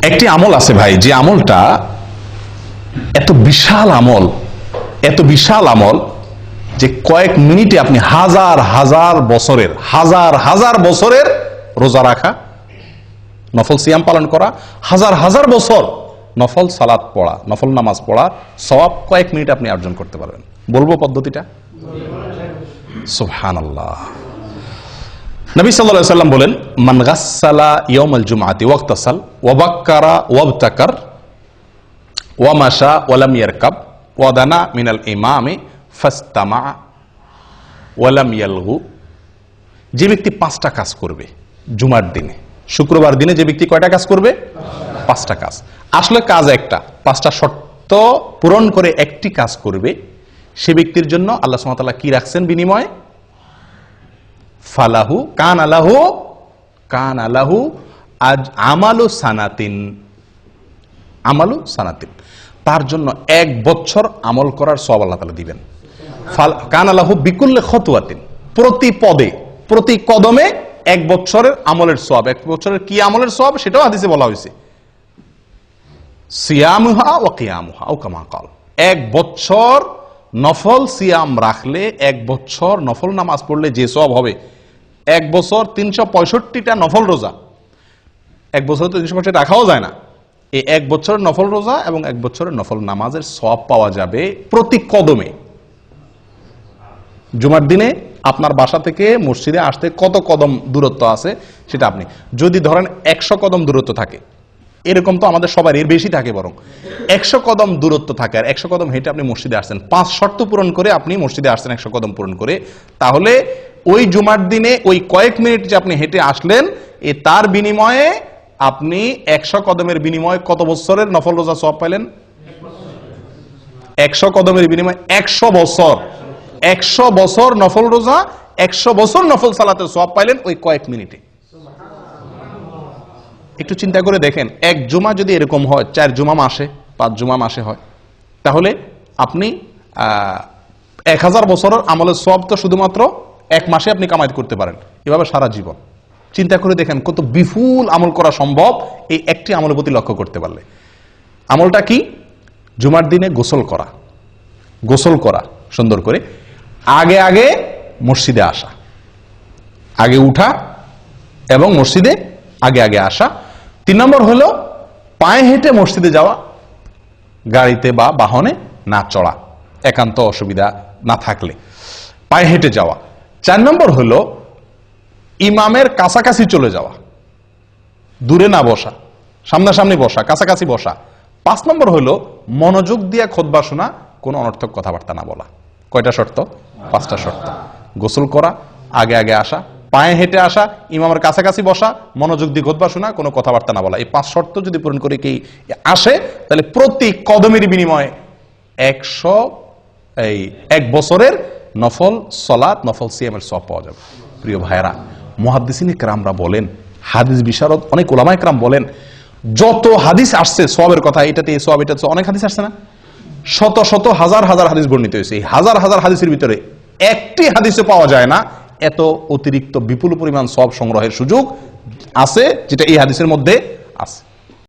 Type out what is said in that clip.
একটি আমল আছে ভাই, যে আমলটা এত বিশাল আমল যে কয়েক মিনিটে আপনি হাজার হাজার বছরের রোজা রাখা, নফল সিয়াম পালন করা, হাজার বছর নফল সালাত পড়া, নফল নামাজ পড়া সওয়াব কয়েক মিনিট আপনি অর্জন করতে পারবেন। বলবো পদ্ধতিটা? সুবহানাল্লাহ। নবী সাল্লাল্লাহু আলাইহি ওয়াসাল্লাম বলেন, মান গাসসালা ইয়াউমাল জুমআতি ওয়াগতাসাল ওয়া বাক্কারা ওয়াবতাকার ওয়া মাশা ওয়া লাম ইয়ারকাব ওয়া দানা মিনাল ইমামি ফাস্তামা ওয়া লাম ইয়ালগু। যে ব্যক্তি 5টা কাজ করবে জুমার দিনে, শুক্রবার দিনে যে ব্যক্তি কয়টা কাজ করবে? 5টা কাজ। আসলে কাজ একটা, 5টা শর্ত পূরণ করে একটি কাজ করবে, সে ব্যক্তির জন্য আল্লাহ সুবহানাহু ওয়া তাআলা কি রাখছেন বিনিময়? ফালাহু কান আলাহু আজ আমালু সানাতিন, তার জন্য 1 বছর আমল করার সওয়াব আল্লাহ তাআলা দিবেন। কান আলাহু বিকুল্লি খতওয়াতিন, প্রতি পদে প্রতি কদমে 1 বছরের আমলের সওয়াব। 1 বছরের কি আমলের সওয়াব সেটাও হাদিসে বলা হয়েছে, সিয়ামুহা ওয়া কিয়ামুহা আও কামা ক্বাল। 1 বছর নফল সিয়াম রাখলে, 1 বছর নফল নামাজ পড়লে যে সওয়াব হবে, 1 বছর 365টা নফল রোজা, 1 বছর তো 365 রাখাও যায় না, এই 1 বছরের নফল রোজা এবং 1 বছরের নফল নামাজের সওয়াব পাওয়া যাবে প্রতি কদমে। জুমার দিনে আপনার বাসা থেকে মসজিদে আসতে কত কদম দূরত্ব আছে সেটা আপনি যদি ধরেন 100 কদম দূরত্ব থাকে, এরকম তো আমাদের সবার এর বেশি থাকে, বরং 100 কদম দূরত্ব থাকে আর 100 কদম হেঁটে আপনি মসজিদে আসছেন, 5 শর্ত পূরণ করে আপনি মসজিদে আসছেন 100 কদম পূরণ করে, তাহলে ওই জুমার দিনে ওই কয়েক মিনিট যে আপনি হেঁটে আসলেন, তার বিনিময়ে আপনি 100 কদমের বিনিময়ে কত বছরের নফল রোজা সওয়াব পাইলেন? 100 কদমের বিনিময়ে 100 বছর, 100 বছর নফল রোজা, 100 বছর নফল সালাতের সওয়াব পাইলেন ওই কয়েক মিনিটে। একটু চিন্তা করে দেখেন, 1 জুমা যদি এরকম হয়, 4 জুমা মাসে, 5 জুমা মাসে হয়, তাহলে আপনি 1000 বছরের আমলের সওয়াব তো শুধুমাত্র 1 মাসে আপনি কামাই করতে পারেন, এভাবে সারা জীবন। চিন্তা করে দেখেন কত বিপুল আমল করা সম্ভব এই একটি আমলের প্রতি লক্ষ্য করতে পারলে। আমলটা কি? জুমার দিনে গোসল করা সুন্দর করে, আগে মসজিদে আসা, আগে উঠা এবং মসজিদে আগে আসা। 3 নম্বর হলো পায়ে হেঁটে মসজিদে যাওয়া, গাড়িতে বা বাহনে না চড়া, একান্ত অসুবিধা না থাকলে পায়ে হেঁটে যাওয়া। 4 নম্বর হলো ইমামের কাছাকাছি চলে যাওয়া, দূরে না বসা, সামনাসামনি বসা, কাছাকাছি বসা। 5 নম্বর হলো মনোযোগ দিয়ে খুতবা শোনা, কোনো অনর্থক কথাবার্তা না বলা। কয়টা শর্ত? 5টা শর্ত। গোসল করা, আগে আসা, পায়ে হেঁটে আসা, ইমামের কাছাকাছি বসা, মনোযোগ দিয়ে খুতবা শোনা, কোনো কথাবার্তা না বলা। এই 5 শর্ত যদি পূরণ করে কেউ আসে, তাহলে প্রতি কদমের বিনিময়ে 1 বছরের নফল সালাত, নফল সিয়ামের সওয়াব পাওয়া যাবে। প্রিয় ভাইয়েরা, মুহাদ্দিসিন কেরামরা বলেন, হাদিস বিশারদ অনেক উলামায়ে কেরাম বলেন, যত হাদিস আসছে সওয়াবের কথা, এটাতে এই সওয়াব, এটাতে অনেক হাদিস আসছে না, শত হাজার হাদিস বর্ণিত হয়েছে। এই হাজার হাদিসের ভিতরে একটি হাদিসে পাওয়া যায় না এত অতিরিক্ত বিপুল পরিমাণ সওয়াব সংগ্রহের সুযোগ আছে যেটা এই হাদিসের মধ্যে আছে।